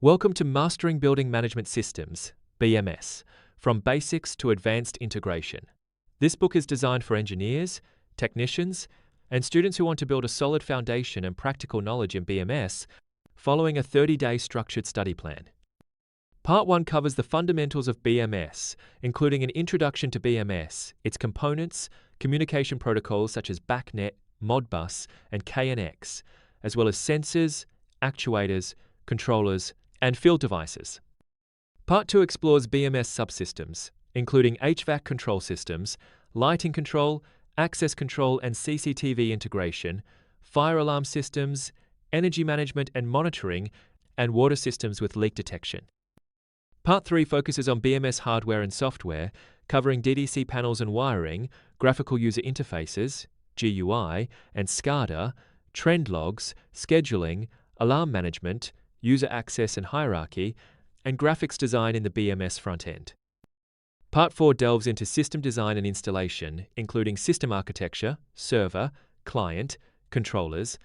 Welcome to Mastering Building Management Systems, BMS, from basics to advanced integration. This book is designed for engineers, technicians, and students who want to build a solid foundation and practical knowledge in BMS following a 30-day structured study plan. Part 1 covers the fundamentals of BMS, including an introduction to BMS, its components, communication protocols such as BACnet, Modbus, and KNX, as well as sensors, actuators, controllers, and field devices. Part 2 explores BMS subsystems, including HVAC control systems, lighting control, access control and CCTV integration, fire alarm systems, energy management and monitoring, and water systems with leak detection. Part 3 focuses on BMS hardware and software, covering DDC panels and wiring, graphical user interfaces, GUI, and SCADA, trend logs, scheduling, alarm management, user access and hierarchy, and graphics design in the BMS front end. Part 4 delves into system design and installation, including system architecture, server, client, controllers,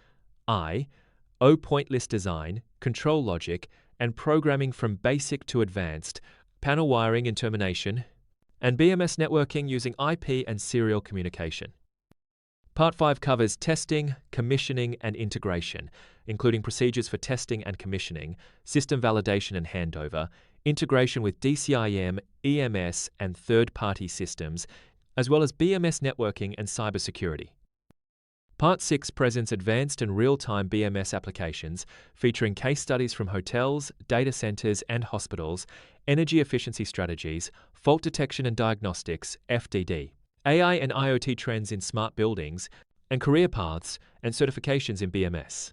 O point list design, control logic, and programming from basic to advanced, panel wiring and termination, and BMS networking using IP and serial communication. Part 5 covers testing, commissioning, and integration, including procedures for testing and commissioning, system validation and handover, integration with DCIM, EMS, and third-party systems, as well as BMS networking and cybersecurity. Part 6 presents advanced and real-time BMS applications featuring case studies from hotels, data centers, and hospitals, energy efficiency strategies, fault detection and diagnostics, FDD, AI and IoT trends in smart buildings, and career paths and certifications in BMS.